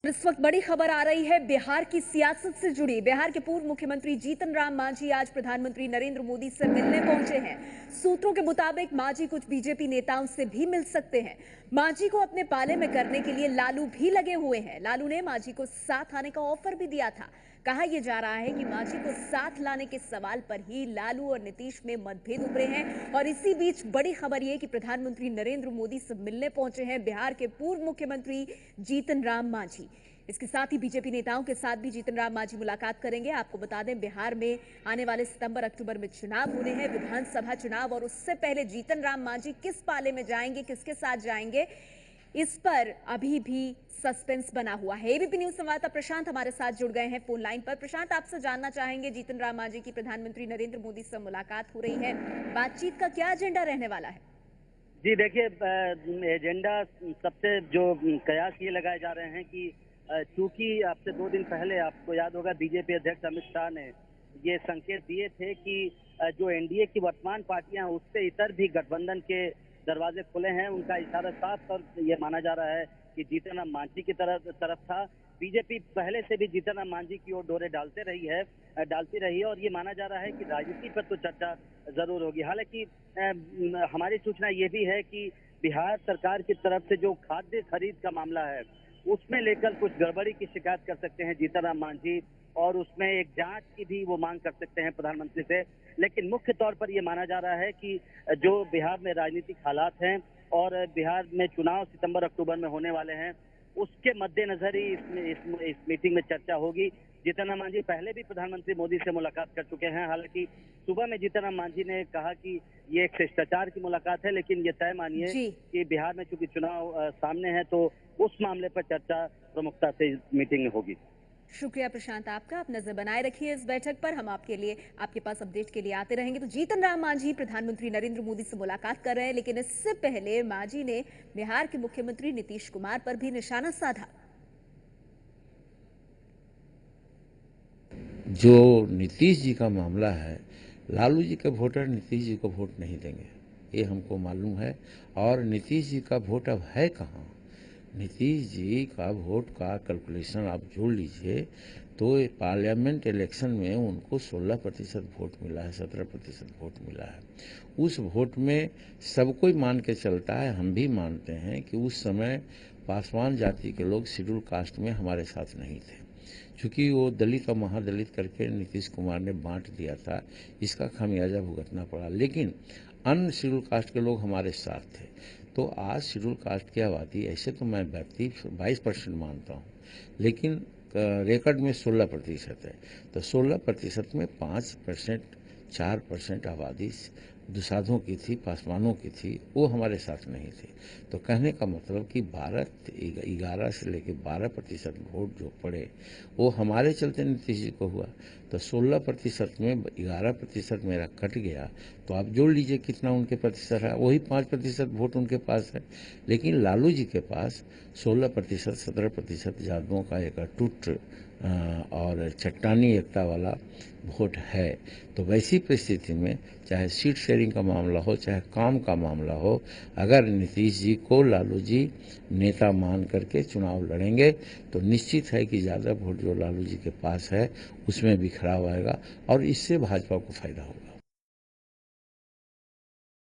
इस वक्त बड़ी खबर आ रही है बिहार की सियासत से जुड़ी। बिहार के पूर्व मुख्यमंत्री जीतन राम मांझी आज प्रधानमंत्री नरेंद्र मोदी से मिलने पहुंचे हैं। सूत्रों के मुताबिक मांझी कुछ बीजेपी नेताओं से भी मिल सकते हैं। मांझी को अपने पाले में करने के लिए लालू भी लगे हुए हैं। लालू ने मांझी को साथ आने का ऑफर भी दिया था। कहा यह जा रहा है कि मांझी को साथ लाने के सवाल पर ही लालू और नीतीश में मतभेद उभरे हैं। और इसी बीच बड़ी खबर यह कि प्रधानमंत्री नरेंद्र मोदी से मिलने पहुंचे हैं बिहार के पूर्व मुख्यमंत्री जीतन राम मांझी। इसके साथ ही बीजेपी नेताओं के साथ भी जीतन राम मांझी मुलाकात करेंगे। आपको बता दें, बिहार में आने वाले सितंबर अक्टूबर में चुनाव होने हैं, विधानसभा चुनाव, और उससे पहले जीतन राम मांझी किस पाले में जाएंगे, किसके साथ जाएंगे, इस पर अभी भी सस्पेंस बना हुआ है। एबीपी न्यूज संवाददाता प्रशांत हमारे साथ जुड़ गए हैं फोन लाइन पर। प्रशांत, आपसे जानना चाहेंगे, जीतन राम मांझी की प्रधानमंत्री नरेंद्र मोदी से मुलाकात हो रही है, बातचीत का क्या एजेंडा रहने वाला है? जी देखिए, एजेंडा सबसे जो कयास ये लगाए जा रहे हैं कि चूंकि आपसे 2 दिन पहले आपको याद होगा बीजेपी अध्यक्ष अमित शाह ने ये संकेत दिए थे कि जो एनडीए की वर्तमान पार्टियां हैं उससे इतर भी गठबंधन के दरवाजे खुले हैं। उनका इशारा साफ तौर पर यह माना जा रहा है कि जीतन राम मांझी की तरफ था। बीजेपी पहले से भी जीतन राम मांझी की ओर डोरे डालती रही है और ये माना जा रहा है कि राजनीति पर तो चर्चा जरूर होगी। हालांकि हमारी सूचना ये भी है कि बिहार सरकार की तरफ से जो खाद्य खरीद का मामला है उसमें लेकर कुछ गड़बड़ी की शिकायत कर सकते हैं जीतन राम मांझी, और उसमें एक जांच की भी वो मांग कर सकते हैं प्रधानमंत्री से। लेकिन मुख्य तौर पर ये माना जा रहा है कि जो बिहार में राजनीतिक हालात हैं और बिहार में चुनाव सितंबर अक्टूबर में होने वाले हैं, उसके मद्देनजर ही इस मीटिंग में चर्चा होगी। जीतन राम मांझी पहले भी प्रधानमंत्री मोदी से मुलाकात कर चुके हैं। हालांकि सुबह में जीतन राम मांझी ने कहा कि ये एक शिष्टाचार की मुलाकात है, लेकिन ये तय मानिए कि बिहार में चूंकि चुनाव सामने है तो उस मामले पर चर्चा प्रमुखता से इस मीटिंग में होगी। शुक्रिया प्रशांत आपका। आप नजर बनाए रखिए इस बैठक पर, हम आपके पास अपडेट के लिए आते रहेंगे। तो जीतन राम मांझी प्रधानमंत्री नरेंद्र मोदी से मुलाकात कर रहे हैं, लेकिन इससे पहले मांझी ने बिहार के मुख्यमंत्री नीतीश कुमार पर भी निशाना साधा। जो नीतीश जी का मामला है, लालू जी के वोटर नीतीश जी को वोट नहीं देंगे, ये हमको मालूम है। और नीतीश जी का वोट अब है कहाँ? नीतीश जी का वोट का कैलकुलेशन आप जोड़ लीजिए तो पार्लियामेंट इलेक्शन में उनको 16% वोट मिला है, 17% वोट मिला है। उस वोट में सब कोई मान के चलता है, हम भी मानते हैं कि उस समय पासवान जाति के लोग शेड्यूल कास्ट में हमारे साथ नहीं थे, क्योंकि वो दलित और महादलित करके नीतीश कुमार ने बांट दिया था, इसका खामियाजा भुगतना पड़ा। लेकिन अन्य शेड्यूल कास्ट के लोग हमारे साथ थे। तो आज शेड्यूल कास्ट की आबादी ऐसे तो मैं व्यक्ति 22% मानता हूँ, लेकिन रिकॉर्ड में 16% है। तो 16% में 5%, 4% आबादी दुसाधों की थी, पासवानों की थी, वो हमारे साथ नहीं थी। तो कहने का मतलब कि 11 से लेकर 12% वोट जो पड़े वो हमारे चलते नीतीश जी को हुआ। तो 16% में 11% मेरा कट गया, तो आप जोड़ लीजिए कितना उनके प्रतिशत है, वही 5% वोट उनके पास है। लेकिन लालू जी के पास 16%, 17% यादवों का एक अटूट और चट्टानी एकता वाला वोट है। तो वैसी परिस्थिति में चाहे सीट शेयरिंग का मामला हो, चाहे काम का मामला हो, अगर नीतीश जी को लालू जी नेता मान करके चुनाव लड़ेंगे तो निश्चित है कि ज़्यादा वोट जो लालू जी के पास है उसमें बिखराव आएगा और इससे भाजपा को फायदा होगा।